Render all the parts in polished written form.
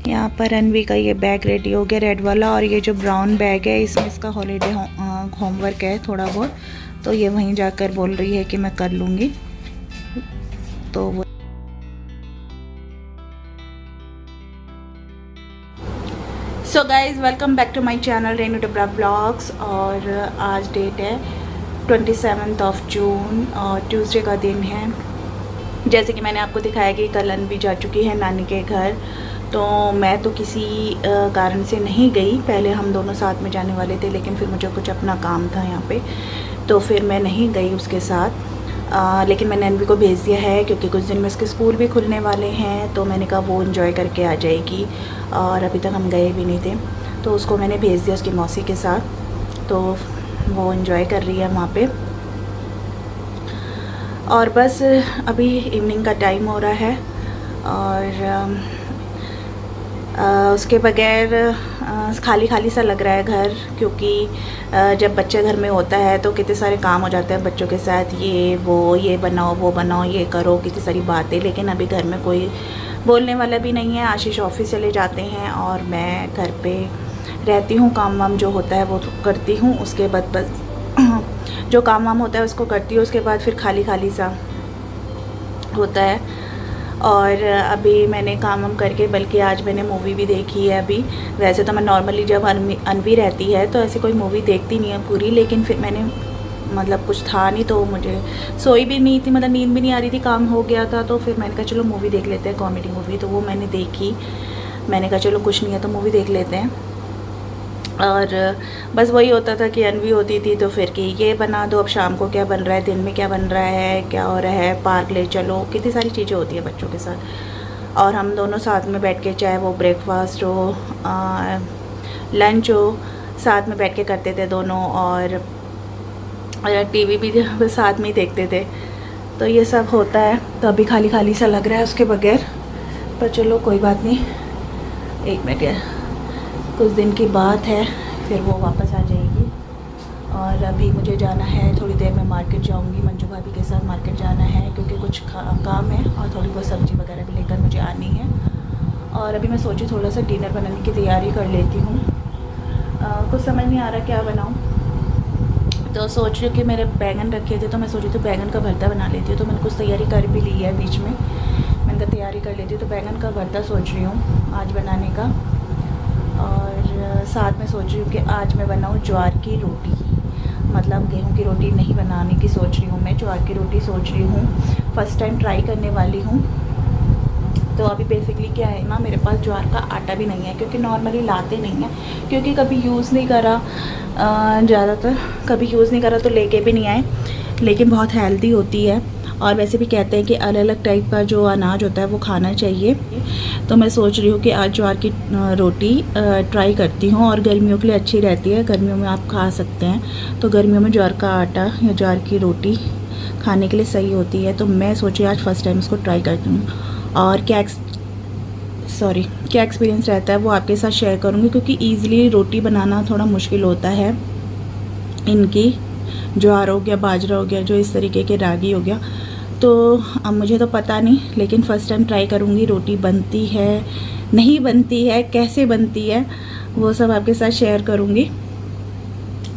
यहाँ पर अनवी का ये बैग रेडी हो गया, रेड वाला। और ये जो ब्राउन बैग है इसमें इसका हॉलीडे होमवर्क है थोड़ा बहुत, तो ये वहीं जाकर बोल रही है कि मैं कर लूँगी। तो वो so guys, welcome back to my channel Renu Dabra vlogs. और आज डेट है 27 जून और ट्यूसडे का दिन है। जैसे कि मैंने आपको दिखाया कि कल अनवी जा चुकी है नानी के घर, तो मैं तो किसी कारण से नहीं गई। पहले हम दोनों साथ में जाने वाले थे, लेकिन फिर मुझे कुछ अपना काम था यहाँ पे, तो फिर मैं नहीं गई उसके साथ। लेकिन मैंने अनवी को भेज दिया है क्योंकि कुछ दिन में उसके स्कूल भी खुलने वाले हैं, तो मैंने कहा वो एंजॉय करके आ जाएगी। और अभी तक हम गए भी नहीं थे, तो उसको मैंने भेज दिया उसकी मौसी के साथ, तो वो एंजॉय कर रही है वहाँ पे। और बस अभी इवनिंग का टाइम हो रहा है और उसके बगैर खाली खाली सा लग रहा है घर, क्योंकि जब बच्चे घर में होता है तो कितने सारे काम हो जाते हैं बच्चों के साथ, ये बनाओ वो बनाओ ये करो, कितनी सारी बातें। लेकिन अभी घर में कोई बोलने वाला भी नहीं है। आशीष ऑफिस चले जाते हैं और मैं घर पे रहती हूँ। काम वाम जो होता है वो करती हूँ, उसके बाद बस जो काम वाम होता है उसको करती हूँ, उसके बाद फिर खाली खाली सा होता है। और अभी मैंने काम वाम करके, बल्कि आज मैंने मूवी भी देखी है अभी। वैसे तो मैं नॉर्मली जब अनवी रहती है तो ऐसी कोई मूवी देखती नहीं है पूरी, लेकिन फिर मैंने मतलब कुछ था नहीं तो मुझे सोई भी नहीं थी, मतलब नींद भी नहीं आ रही थी, काम हो गया था। तो फिर मैंने कहा चलो मूवी देख लेते हैं, कॉमेडी मूवी। तो वो मैंने देखी, मैंने कहा चलो कुछ नहीं है तो मूवी देख लेते हैं। और बस वही होता था कि अनवी होती थी तो फिर कि ये बना दो, अब शाम को क्या बन रहा है, दिन में क्या बन रहा है, क्या हो रहा है, पार्क ले चलो, कितनी सारी चीज़ें होती है बच्चों के साथ। और हम दोनों साथ में बैठ के, चाहे वो ब्रेकफास्ट हो लंच हो, साथ में बैठ के करते थे दोनों। और टीवी भी साथ में ही देखते थे। तो ये सब होता है। तो अभी खाली खाली सा लग रहा है उसके बगैर, पर चलो कोई बात नहीं, एक मिनट यार, कुछ दिन की बात है, फिर वो वापस आ जाएगी। और अभी मुझे जाना है, थोड़ी देर में मार्केट जाऊंगी, मंजू भाभी के साथ मार्केट जाना है क्योंकि कुछ काम है और थोड़ी बहुत सब्ज़ी वगैरह भी लेकर मुझे आनी है। और अभी मैं सोची थोड़ा सा डिनर बनाने की तैयारी कर लेती हूँ। कुछ समझ नहीं आ रहा क्या बनाऊँ, तो सोच रही हूँ कि मेरे बैंगन रखे थे, तो मैं सोची तो बैंगन का भरता बना लेती हूँ। तो मैंने कुछ तैयारी कर भी ली है बीच में, मैंने कहा तैयारी कर लेती हूँ। तो बैंगन का भरता सोच रही हूँ आज बनाने का। और साथ में सोच रही हूँ कि आज मैं बनाऊँ ज्वार की रोटी, मतलब गेहूं की रोटी नहीं बनाने की सोच रही हूँ मैं, ज्वार की रोटी सोच रही हूँ। फर्स्ट टाइम ट्राई करने वाली हूँ। तो अभी बेसिकली क्या है ना, मेरे पास ज्वार का आटा भी नहीं है, क्योंकि नॉर्मली लाते नहीं हैं, क्योंकि कभी यूज़ नहीं करा, ज़्यादातर कभी यूज़ नहीं करा तो लेके भी नहीं आए। लेकिन बहुत हेल्दी होती है, और वैसे भी कहते हैं कि अलग अलग टाइप का जो अनाज होता है वो खाना चाहिए। तो मैं सोच रही हूँ कि आज ज्वार की रोटी ट्राई करती हूँ, और गर्मियों के लिए अच्छी रहती है, गर्मियों में आप खा सकते हैं। तो गर्मियों में ज्वार का आटा या ज्वार की रोटी खाने के लिए सही होती है। तो मैं सोची आज फर्स्ट टाइम इसको ट्राई करती हूँ, और क्या एक्सपीरियंस रहता है वो आपके साथ शेयर करूँगी, क्योंकि ईज़िली रोटी बनाना थोड़ा मुश्किल होता है इनकी। ज्वार हो गया, बाजरा हो गया, जो इस तरीके के रागी हो गया, तो अब मुझे तो पता नहीं, लेकिन फ़र्स्ट टाइम ट्राई करूँगी। रोटी बनती है नहीं बनती है, कैसे बनती है, वो सब आपके साथ शेयर करूँगी।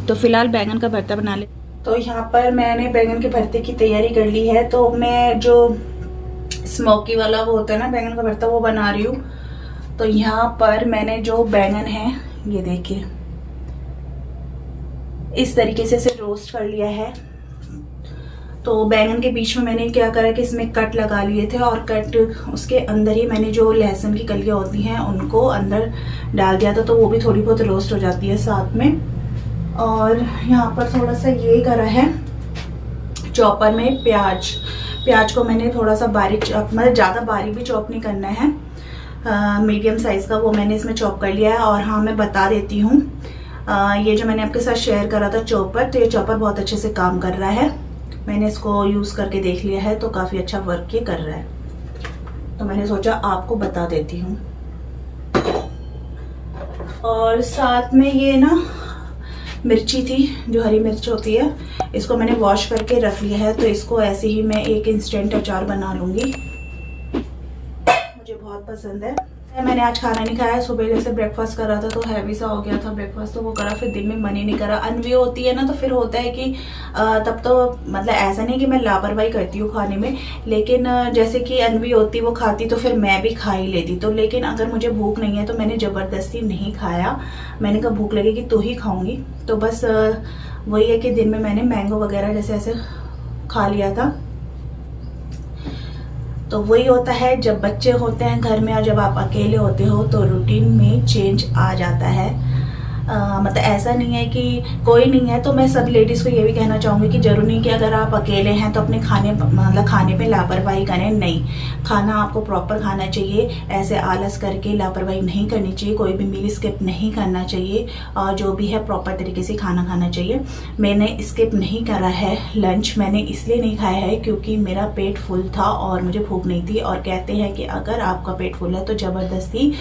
तो फ़िलहाल बैंगन का भरता बना ले। तो यहाँ पर मैंने बैंगन के भरते की तैयारी कर ली है। तो मैं जो स्मोकी वाला वो होता है ना बैंगन का भरता, वो बना रही हूँ। तो यहाँ पर मैंने जो बैंगन है, ये देखिए इस तरीके से इसे रोस्ट कर लिया है। तो बैंगन के बीच में मैंने क्या करा कि इसमें कट लगा लिए थे, और कट उसके अंदर ही मैंने जो लहसुन की कलियां होती हैं उनको अंदर डाल दिया था, तो वो भी थोड़ी बहुत रोस्ट हो जाती है साथ में। और यहाँ पर थोड़ा सा ये करा है चॉपर में, प्याज को मैंने थोड़ा सा बारीक, मतलब ज़्यादा बारीक भी चॉप नहीं करना है, मीडियम साइज़ का, वो मैंने इसमें चॉप कर लिया है। और हाँ, मैं बता देती हूँ, ये जो मैंने आपके साथ शेयर करा था चॉपर, तो ये चॉपर बहुत अच्छे से काम कर रहा है। मैंने इसको यूज़ करके देख लिया है, तो काफ़ी अच्छा वर्क ये कर रहा है। तो मैंने सोचा आपको बता देती हूँ। और साथ में ये ना मिर्ची थी, जो हरी मिर्च होती है, इसको मैंने वॉश करके रख लिया है। तो इसको ऐसे ही मैं एक इंस्टेंट अचार बना लूँगी, मुझे बहुत पसंद है। मैंने आज खाना नहीं खाया। सुबह जैसे ब्रेकफास्ट करा था तो हैवी सा हो गया था ब्रेकफास्ट, तो वो करा, फिर दिन में मन ही नहीं करा। अनवी होती है ना तो फिर होता है कि तब तो मतलब ऐसा नहीं कि मैं लापरवाही करती हूँ खाने में, लेकिन जैसे कि अनवी होती वो खाती तो फिर मैं भी खा ही लेती। तो लेकिन अगर मुझे भूख नहीं है तो मैंने ज़बरदस्ती नहीं खाया। मैंने कहा भूख लगेगी तो ही खाऊंगी। तो बस वही है कि दिन में मैंने मैंगो वगैरह जैसे ऐसे खा लिया था। तो वही होता है जब बच्चे होते हैं घर में और जब आप अकेले होते हो तो रूटीन में चेंज आ जाता है। मतलब ऐसा नहीं है कि कोई नहीं है, तो मैं सब लेडीज़ को ये भी कहना चाहूँगी कि जरूरी नहीं कि अगर आप अकेले हैं तो अपने खाने पे लापरवाही करें। नहीं, खाना आपको प्रॉपर खाना चाहिए। ऐसे आलस करके लापरवाही नहीं करनी चाहिए, कोई भी मील स्किप नहीं करना चाहिए, और जो भी है प्रॉपर तरीके से खाना खाना चाहिए। मैंने स्किप नहीं करा है लंच, मैंने इसलिए नहीं खाया है क्योंकि मेरा पेट फुल था और मुझे भूख नहीं थी। और कहते हैं कि अगर आपका पेट फुल है तो ज़बरदस्ती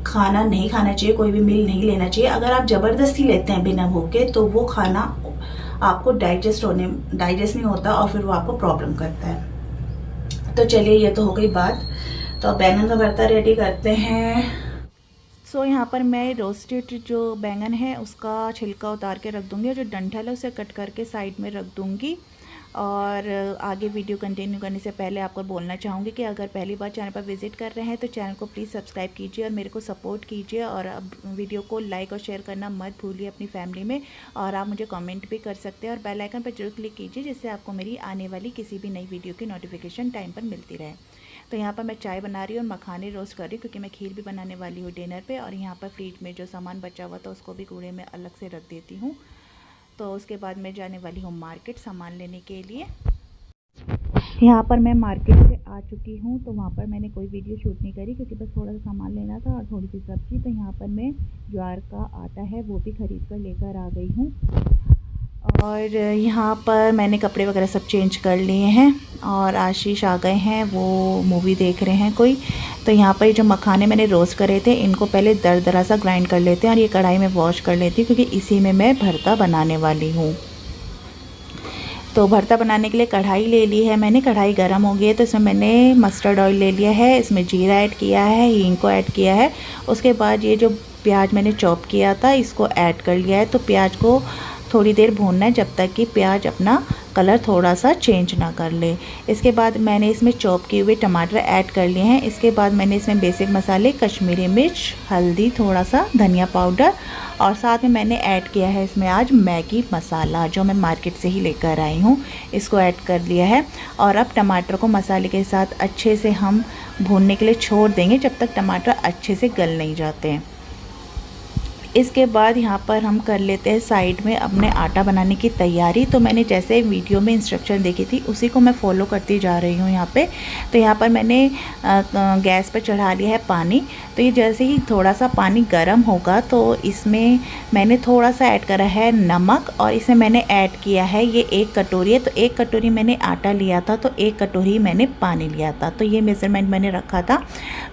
खाना नहीं खाना चाहिए, कोई भी मील नहीं लेना चाहिए। अगर आप ज़बरदस्ती लेते हैं बिना भूख के तो वो खाना आपको डाइजेस्ट नहीं होता और फिर वो आपको प्रॉब्लम करता है। तो चलिए, ये तो हो गई बात। तो अब बैंगन का भरता रेडी करते हैं। सो यहाँ पर मैं रोस्टेड जो बैंगन है उसका छिलका उतार के रख दूँगी और जो डंठल है उसे कट करके साइड में रख दूँगी। और आगे वीडियो कंटिन्यू करने से पहले आपको बोलना चाहूँगी कि अगर पहली बार चैनल पर विज़िट कर रहे हैं तो चैनल को प्लीज़ सब्सक्राइब कीजिए और मेरे को सपोर्ट कीजिए। और अब वीडियो को लाइक और शेयर करना मत भूलिए अपनी फैमिली में। और आप मुझे कमेंट भी कर सकते हैं और बेल आइकन पर जरूर क्लिक कीजिए जिससे आपको मेरी आने वाली किसी भी नई वीडियो की नोटिफिकेशन टाइम पर मिलती रहे। तो यहाँ पर मैं चाय बना रही हूँ और मखाने रोस्ट कर रही हूँ क्योंकि मैं खीर भी बनाने वाली हूँ डिनर पे। और यहाँ पर फ्रिज में जो सामान बचा हुआ था उसको भी कूड़े में अलग से रख देती हूँ। तो उसके बाद मैं जाने वाली हूँ मार्केट सामान लेने के लिए। यहाँ पर मैं मार्केट से आ चुकी हूँ, तो वहाँ पर मैंने कोई वीडियो शूट नहीं करी क्योंकि बस थोड़ा सा सामान लेना था और थोड़ी सी सब्ज़ी। तो यहाँ पर मैं ज्वार का आटा है वो भी ख़रीद कर लेकर आ गई हूँ। और यहाँ पर मैंने कपड़े वगैरह सब चेंज कर लिए हैं और आशीष आ गए हैं, वो मूवी देख रहे हैं कोई। तो यहाँ पर जो मखाने मैंने रोस्ट करे थे इनको पहले दरदरा सा ग्राइंड कर लेते हैं और ये कढ़ाई में वॉश कर लेती हूँ क्योंकि इसी में मैं भरता बनाने वाली हूँ। तो भरता बनाने के लिए कढ़ाई ले ली है मैंने। कढ़ाई गर्म हो गई है तो इसमें मैंने मस्टर्ड ऑयल ले लिया है, इसमें जीरा ऐड किया है, हींग को ऐड किया है। उसके बाद ये जो प्याज मैंने चॉप किया था इसको ऐड कर लिया है। तो प्याज को थोड़ी देर भूनना है जब तक कि प्याज अपना कलर थोड़ा सा चेंज ना कर ले। इसके बाद मैंने इसमें चॉप किए हुए टमाटर ऐड कर लिए हैं। इसके बाद मैंने इसमें बेसिक मसाले कश्मीरी मिर्च, हल्दी, थोड़ा सा धनिया पाउडर और साथ में मैंने ऐड किया है इसमें आज मैगी मसाला जो मैं मार्केट से ही लेकर आई हूँ, इसको ऐड कर लिया है। और अब टमाटर को मसाले के साथ अच्छे से हम भूनने के लिए छोड़ देंगे जब तक टमाटर अच्छे से गल नहीं जाते हैं। इसके बाद यहाँ पर हम कर लेते हैं साइड में अपने आटा बनाने की तैयारी। तो मैंने जैसे वीडियो में इंस्ट्रक्शन देखी थी उसी को मैं फॉलो करती जा रही हूँ यहाँ पे। तो यहाँ पर मैंने गैस पर चढ़ा लिया है पानी। तो ये जैसे ही थोड़ा सा पानी गर्म होगा तो इसमें मैंने थोड़ा सा ऐड करा है नमक और इसमें मैंने ऐड किया है, ये 1 कटोरी है। तो 1 कटोरी मैंने आटा लिया था तो 1 कटोरी मैंने पानी लिया था, तो ये मेज़रमेंट मैंने रखा था।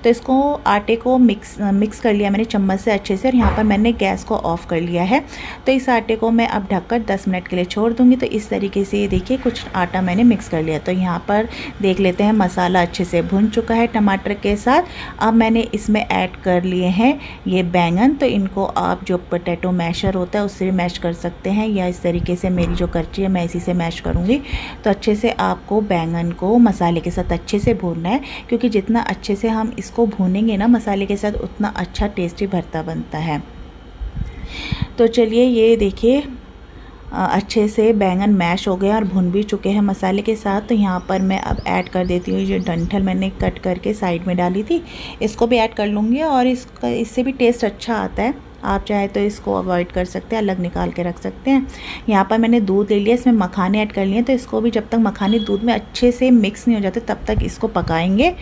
तो इसको आटे को मिक्स कर लिया मैंने चम्मच से अच्छे से और यहाँ पर मैंने गैस को ऑफ़ कर लिया है। तो इस आटे को मैं अब ढककर 10 मिनट के लिए छोड़ दूंगी। तो इस तरीके से ये देखिए कुछ आटा मैंने मिक्स कर लिया। तो यहाँ पर देख लेते हैं मसाला अच्छे से भुन चुका है टमाटर के साथ। अब मैंने इसमें ऐड कर लिए हैं ये बैंगन। तो इनको आप जो पोटैटो मैशर होता है उससे भी मैश कर सकते हैं या इस तरीके से मेरी जो करची है मैं इसी से मैश करूँगी। तो अच्छे से आपको बैंगन को मसाले के साथ अच्छे से भूनना है क्योंकि जितना अच्छे से हम इसको भूनेंगे ना मसाले के साथ उतना अच्छा टेस्टी भरता बनता है। तो चलिए ये देखिए अच्छे से बैंगन मैश हो गए और भुन भी चुके हैं मसाले के साथ। तो यहाँ पर मैं अब ऐड कर देती हूँ जो डंठल मैंने कट करके साइड में डाली थी, इसको भी ऐड कर लूँगी और इससे भी टेस्ट अच्छा आता है। आप चाहे तो इसको अवॉइड कर सकते हैं, अलग निकाल के रख सकते हैं। यहाँ पर मैंने दूध ले लिया, इसमें मखाने ऐड कर लिए। तो इसको भी जब तक मखाने दूध में अच्छे से मिक्स नहीं हो जाते तब तक इसको पकाएंगे।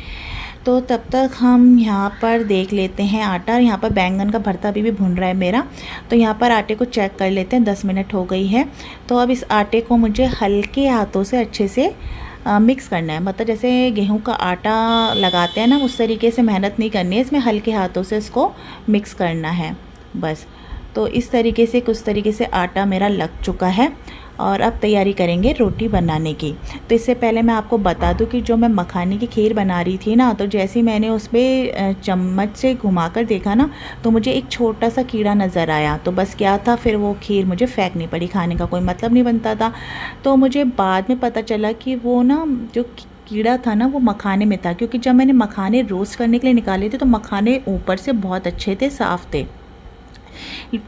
तो तब तक हम यहाँ पर देख लेते हैं आटा। यहाँ पर बैंगन का भरता भी भुन रहा है मेरा। तो यहाँ पर आटे को चेक कर लेते हैं, 10 मिनट हो गई है। तो अब इस आटे को मुझे हल्के हाथों से अच्छे से मिक्स करना है। मतलब जैसे गेहूं का आटा लगाते हैं ना उस तरीके से मेहनत नहीं करनी है, इसमें हल्के हाथों से इसको मिक्स करना है बस। तो इस तरीके से कुछ तरीके से आटा मेरा लग चुका है। और अब तैयारी करेंगे रोटी बनाने की। तो इससे पहले मैं आपको बता दूं कि जो मैं मखाने की खीर बना रही थी ना, तो जैसे ही मैंने उस पर चम्मच से घुमाकर देखा ना, तो मुझे एक छोटा सा कीड़ा नज़र आया। तो बस क्या था, फिर वो खीर मुझे फेंकनी पड़ी, खाने का कोई मतलब नहीं बनता था। तो मुझे बाद में पता चला कि वो ना जो कीड़ा था ना वो मखाने में था, क्योंकि जब मैंने मखाने रोस्ट करने के लिए निकाले थे तो मखाने ऊपर से बहुत अच्छे थे, साफ़ थे।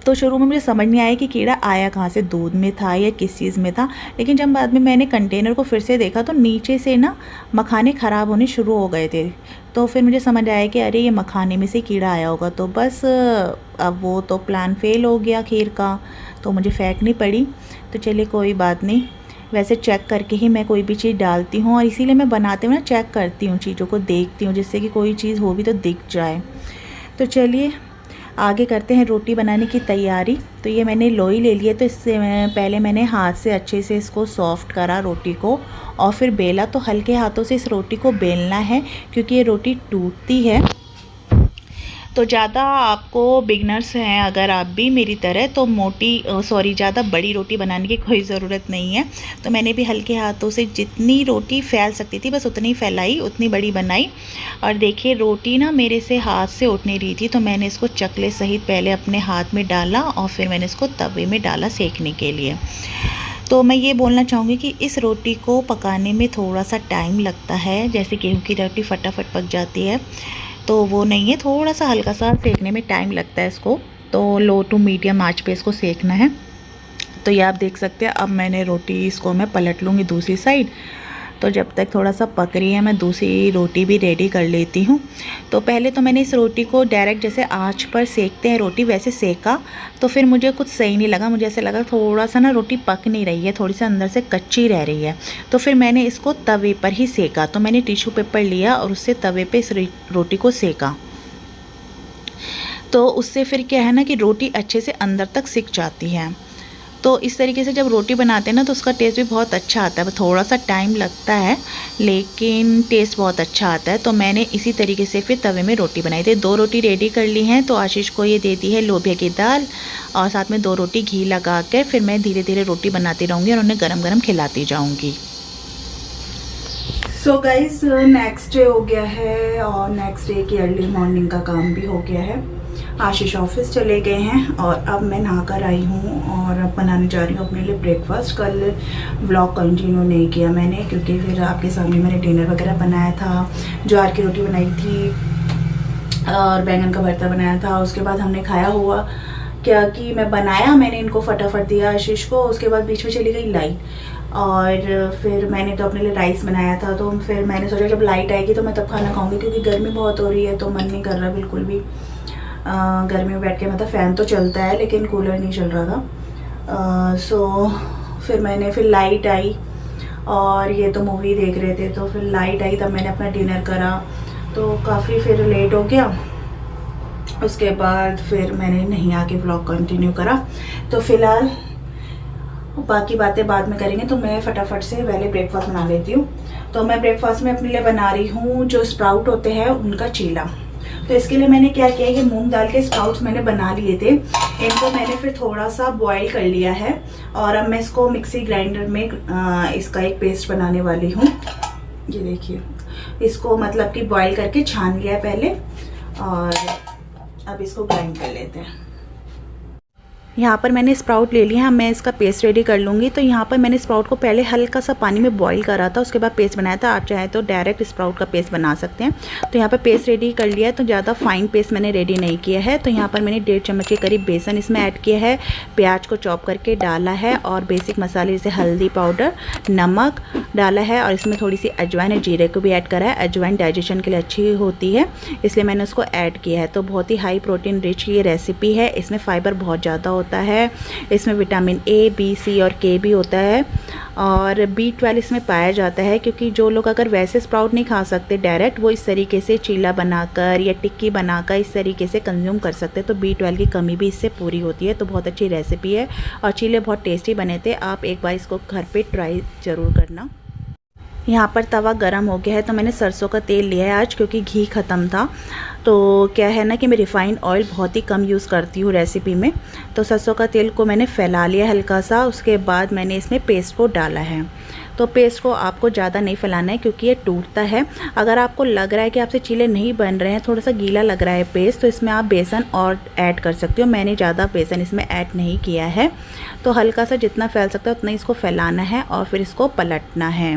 तो शुरू में मुझे समझ नहीं आया कि कीड़ा आया कहाँ से, दूध में था या किस चीज़ में था। लेकिन जब बाद में मैंने कंटेनर को फिर से देखा तो नीचे से ना मखाने ख़राब होने शुरू हो गए थे। तो फिर मुझे समझ आया कि अरे ये मखाने में से कीड़ा आया होगा। तो बस अब वो तो प्लान फेल हो गया खीर का, तो मुझे फेंकनी पड़ी। तो चलिए कोई बात नहीं, वैसे चेक करके ही मैं कोई भी चीज़ डालती हूँ, और इसीलिए मैं बनाते हुए ना चेक करती हूँ, चीज़ों को देखती हूँ, जिससे कि कोई चीज़ हो भी तो दिख जाए। तो चलिए आगे करते हैं रोटी बनाने की तैयारी। तो ये मैंने लोई ले लिया, तो इससे पहले मैंने हाथ से अच्छे से इसको सॉफ़्ट करा रोटी को, और फिर बेला। तो हल्के हाथों से इस रोटी को बेलना है, क्योंकि ये रोटी टूटती है। तो ज़्यादा आपको बिगनर्स हैं अगर आप भी मेरी तरह, तो ज़्यादा बड़ी रोटी बनाने की कोई ज़रूरत नहीं है। तो मैंने भी हल्के हाथों से जितनी रोटी फैल सकती थी बस उतनी फैलाई, उतनी बड़ी बनाई। और देखिए रोटी ना मेरे से हाथ से उठ नहीं रही थी, तो मैंने इसको चकले सहित पहले अपने हाथ में डाला, और फिर मैंने इसको तवे में डाला सेकने के लिए। तो मैं ये बोलना चाहूँगी कि इस रोटी को पकाने में थोड़ा सा टाइम लगता है। जैसे गेहूँ की रोटी फटाफट पक जाती है, तो वो नहीं है, थोड़ा सा हल्का सा सेकने में टाइम लगता है इसको। तो लो टू मीडियम आंच पे इसको सेकना है। तो ये आप देख सकते हैं। अब मैंने रोटी इसको मैं पलट लूँगी दूसरी साइड। तो जब तक थोड़ा सा पक रही है मैं दूसरी रोटी भी रेडी कर लेती हूँ। तो पहले तो मैंने इस रोटी को डायरेक्ट जैसे आंच पर सेकते हैं रोटी वैसे सेका, तो फिर मुझे कुछ सही नहीं लगा। मुझे ऐसे लगा थोड़ा सा ना रोटी पक नहीं रही है, थोड़ी सी अंदर से कच्ची रह रही है। तो फिर मैंने इसको तवे पर ही सेका। तो मैंने टिश्यू पेपर लिया और उससे तवे पर इस रोटी को सेका। तो उससे फिर क्या है ना कि रोटी अच्छे से अंदर तक सिक जाती है। तो इस तरीके से जब रोटी बनाते हैं ना तो उसका टेस्ट भी बहुत अच्छा आता है। थोड़ा सा टाइम लगता है लेकिन टेस्ट बहुत अच्छा आता है। तो मैंने इसी तरीके से फिर तवे में रोटी बनाई थी। 2 रोटी रेडी कर ली हैं। तो आशीष को ये दे दी है लोबिया की दाल, और साथ में 2 रोटी घी लगा कर फिर मैं धीरे धीरे रोटी बनाती रहूँगी और उन्हें गरम गरम खिलाती जाऊँगी। सो गाइस नेक्स्ट डे हो गया है, और नेक्स्ट डे की अर्ली मॉर्निंग का काम भी हो गया है। आशीष ऑफिस चले गए हैं, और अब मैं नहा कर आई हूँ और अब बनाने जा रही हूँ अपने लिए ब्रेकफास्ट। कल व्लॉग कंटिन्यू नहीं किया मैंने, क्योंकि फिर आपके सामने मैंने डिनर वगैरह बनाया था। ज्वार की रोटी बनाई थी और बैंगन का भरता बनाया था। उसके बाद हमने खाया हुआ क्या कि मैंने इनको फटाफट दिया आशीष को। उसके बाद बीच में चली गई लाइट, और फिर मैंने तो अपने लिए राइस बनाया था। तो फिर मैंने सोचा जब लाइट आएगी तो मैं तब खाना खाऊंगी, क्योंकि गर्मी बहुत हो रही है तो मन नहीं कर रहा बिल्कुल भी। गर्मी में बैठ के मतलब फ़ैन तो चलता है लेकिन कूलर नहीं चल रहा था। सो फिर लाइट आई, और ये तो मूवी देख रहे थे। तो फिर लाइट आई तब मैंने अपना डिनर करा, तो काफ़ी फिर लेट हो गया। उसके बाद फिर मैंने नहीं आके व्लॉग कंटिन्यू करा। तो फिलहाल बाकी बातें बाद में करेंगे। तो मैं फटाफट से पहले ब्रेकफास्ट बना लेती हूँ। तो मैं ब्रेकफास्ट में अपने लिए बना रही हूँ जो स्प्राउट होते हैं उनका चीला। तो इसके लिए मैंने क्या किया, ये मूंग दाल के स्प्राउट्स मैंने बना लिए थे। इनको मैंने फिर थोड़ा सा बॉईल कर लिया है, और अब मैं इसको मिक्सी ग्राइंडर में इसका एक पेस्ट बनाने वाली हूँ। ये देखिए, इसको मतलब कि बॉईल करके छान लिया है पहले, और अब इसको ग्राइंड कर लेते हैं। यहाँ पर मैंने स्प्राउट ले लिया है, मैं इसका पेस्ट रेडी कर लूँगी। तो यहाँ पर मैंने स्प्राउट को पहले हल्का सा पानी में बॉईल करा था, उसके बाद पेस्ट बनाया था। आप चाहें तो डायरेक्ट स्प्राउट का पेस्ट बना सकते हैं। तो यहाँ पर पेस्ट रेडी कर लिया है, तो ज़्यादा फाइन पेस्ट मैंने रेडी नहीं किया है। तो यहाँ पर मैंने 1.5 चम्मच के करीब बेसन इसमें ऐड किया है, प्याज को चॉप करके डाला है, और बेसिक मसाले जैसे हल्दी पाउडर, नमक डाला है, और इसमें थोड़ी सी अजवाइन और जीरे को भी ऐड करा है। अजवाइन डाइजेशन के लिए अच्छी होती है, इसलिए मैंने उसको ऐड किया है। तो बहुत ही हाई प्रोटीन रिच ये रेसिपी है। इसमें फाइबर बहुत ज़्यादा होता है, इसमें विटामिन ए, बी, सी और के भी होता है, और B12 इसमें पाया जाता है। क्योंकि जो लोग अगर वैसे स्प्राउट नहीं खा सकते डायरेक्ट, वो इस तरीके से चीला बनाकर या टिक्की बनाकर इस तरीके से कंज्यूम कर सकते हैं। तो B12 की कमी भी इससे पूरी होती है। तो बहुत अच्छी रेसिपी है, और चीले बहुत टेस्टी बने थे। आप एक बार इसको घर पे ट्राई ज़रूर करना। यहाँ पर तवा गरम हो गया है तो मैंने सरसों का तेल लिया है आज, क्योंकि घी ख़त्म था। तो क्या है ना कि मैं रिफ़ाइंड ऑयल बहुत ही कम यूज़ करती हूँ रेसिपी में। तो सरसों का तेल को मैंने फैला लिया हल्का सा, उसके बाद मैंने इसमें पेस्ट को डाला है। तो पेस्ट को आपको ज़्यादा नहीं फैलाना है क्योंकि ये टूटता है। अगर आपको लग रहा है कि आपसे चीले नहीं बन रहे हैं, थोड़ा सा गीला लग रहा है पेस्ट, तो इसमें आप बेसन और ऐड कर सकते हो। मैंने ज़्यादा बेसन इसमें ऐड नहीं किया है। तो हल्का सा जितना फैल सकता है उतना इसको फैलाना है और फिर इसको पलटना है।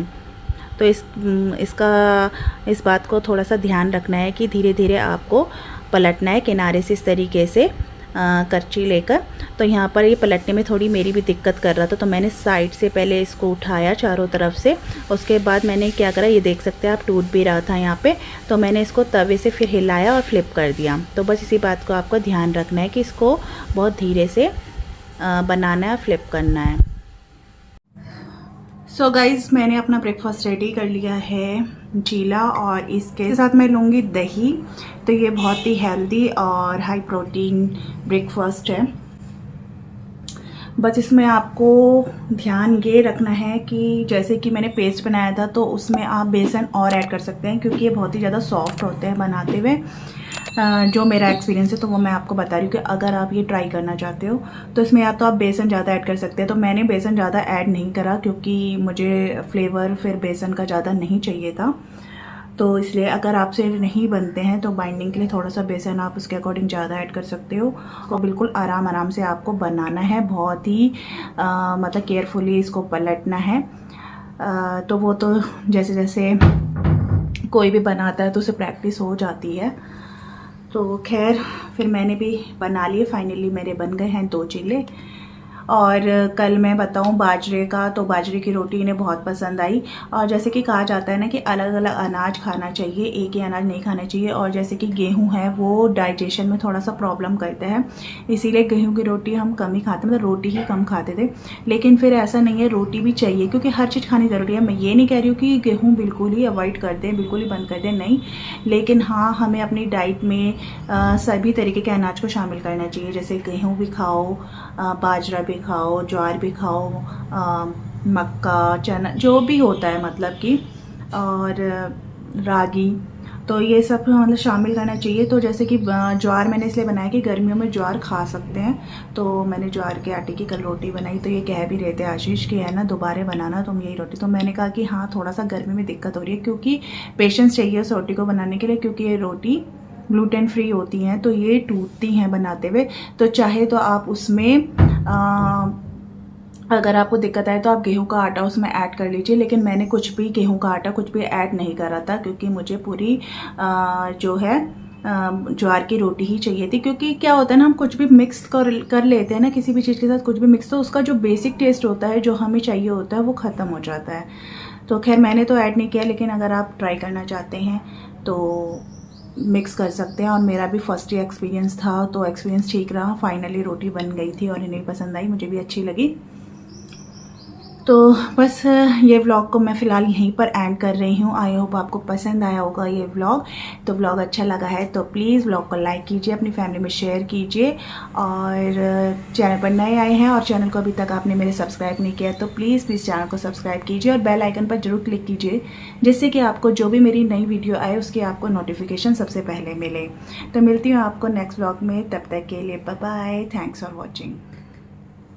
तो इस बात को थोड़ा सा ध्यान रखना है कि धीरे धीरे आपको पलटना है किनारे से, इस तरीके से करछी लेकर। तो यहाँ पर ये पलटने में थोड़ी मेरी भी दिक्कत कर रहा था, तो मैंने साइड से पहले इसको उठाया चारों तरफ से। उसके बाद मैंने क्या करा, ये देख सकते हैं आप, टूट भी रहा था यहाँ पे। तो मैंने इसको तवे से फिर हिलाया और फ्लिप कर दिया। तो बस इसी बात को आपको ध्यान रखना है कि इसको बहुत धीरे से बनाना है, फ्लिप करना है। सो गाइज़, मैंने अपना ब्रेकफास्ट रेडी कर लिया है, चीला, और इसके साथ मैं लूँगी दही। तो ये बहुत ही हेल्दी और हाई प्रोटीन ब्रेकफास्ट है। बस इसमें आपको ध्यान ये रखना है कि जैसे कि मैंने पेस्ट बनाया था तो उसमें आप बेसन और ऐड कर सकते हैं, क्योंकि ये बहुत ही ज़्यादा सॉफ्ट होते हैं बनाते हुए। जो मेरा एक्सपीरियंस है तो वो मैं आपको बता रही हूँ कि अगर आप ये ट्राई करना चाहते हो तो इसमें या तो आप बेसन ज़्यादा ऐड कर सकते हैं। तो मैंने बेसन ज़्यादा ऐड नहीं करा क्योंकि मुझे फ्लेवर फिर बेसन का ज़्यादा नहीं चाहिए था। तो इसलिए अगर आपसे नहीं बनते हैं तो बाइंडिंग के लिए थोड़ा सा बेसन आप उसके अकॉर्डिंग ज़्यादा ऐड कर सकते हो। तो बिल्कुल आराम आराम से आपको बनाना है, बहुत ही मतलब केयरफुली इसको पलटना है। तो वो तो जैसे जैसे कोई भी बनाता है तो उसे प्रैक्टिस हो जाती है। तो खैर फिर मैंने भी बना लिए, फाइनली मेरे बन गए हैं 2 चीले। और कल मैं बताऊं बाजरे का, तो बाजरे की रोटी इन्हें बहुत पसंद आई। और जैसे कि कहा जाता है ना कि अलग अलग अनाज खाना चाहिए, एक ही अनाज नहीं खाना चाहिए। और जैसे कि गेहूं है वो डाइजेशन में थोड़ा सा प्रॉब्लम करते हैं, इसीलिए गेहूं की रोटी हम कम ही खाते, मतलब रोटी ही कम खाते थे। लेकिन फिर ऐसा नहीं है, रोटी भी चाहिए क्योंकि हर चीज़ खानी ज़रूरी है। मैं ये नहीं कह रही हूँ कि गेहूँ बिल्कुल ही अवॉइड कर दें, बिल्कुल ही बंद कर दें, नहीं। लेकिन हाँ, हमें अपनी डाइट में सभी तरीके के अनाज को शामिल करना चाहिए। जैसे गेहूँ भी खाओ, बाजरा भी खाओ, ज्वार भी खाओ, मक्का, चना, जो भी होता है मतलब कि, और रागी, तो ये सब मतलब शामिल करना चाहिए। तो जैसे कि ज्वार मैंने इसलिए बनाया कि गर्मियों में ज्वार खा सकते हैं, तो मैंने ज्वार के आटे की कल रोटी बनाई। तो ये कह भी रहे थे आशीष कि है ना दोबारा बनाना तुम यही रोटी। तो मैंने कहा कि हाँ, थोड़ा सा गर्मी में दिक्कत हो रही है क्योंकि पेशेंस चाहिए उस रोटी को बनाने के लिए, क्योंकि ये रोटी ग्लूटेन फ्री होती हैं तो ये टूटती हैं बनाते हुए। तो चाहे तो आप उसमें अगर आपको दिक्कत आए तो आप गेहूं का आटा उसमें ऐड कर लीजिए। लेकिन मैंने कुछ भी गेहूं का आटा कुछ भी ऐड नहीं करा था, क्योंकि मुझे पूरी जो है ज्वार की रोटी ही चाहिए थी। क्योंकि क्या होता है ना, हम कुछ भी मिक्स कर लेते हैं ना, किसी भी चीज़ के साथ कुछ भी मिक्स, तो उसका जो बेसिक टेस्ट होता है जो हमें चाहिए होता है वो ख़त्म हो जाता है। तो खैर मैंने तो ऐड नहीं किया, लेकिन अगर आप ट्राई करना चाहते हैं तो मिक्स कर सकते हैं। और मेरा भी फर्स्ट ही एक्सपीरियंस था तो एक्सपीरियंस ठीक रहा। फाइनली रोटी बन गई थी और इन्हें पसंद आई, मुझे भी अच्छी लगी। तो बस ये व्लॉग को मैं फ़िलहाल यहीं पर एंड कर रही हूँ। आई होप आपको पसंद आया होगा ये व्लॉग। तो व्लॉग अच्छा लगा है तो प्लीज़ व्लॉग को लाइक कीजिए, अपनी फैमिली में शेयर कीजिए। और चैनल पर नए आए हैं और चैनल को अभी तक आपने मेरे सब्सक्राइब नहीं किया तो प्लीज़ चैनल को सब्सक्राइब कीजिए और बेल आइकन पर जरूर क्लिक कीजिए, जिससे कि आपको जो भी मेरी नई वीडियो आए उसकी आपको नोटिफिकेशन सबसे पहले मिले। तो मिलती हूँ आपको नेक्स्ट व्लॉग में, तब तक के लिए bye bye, thanks for watching.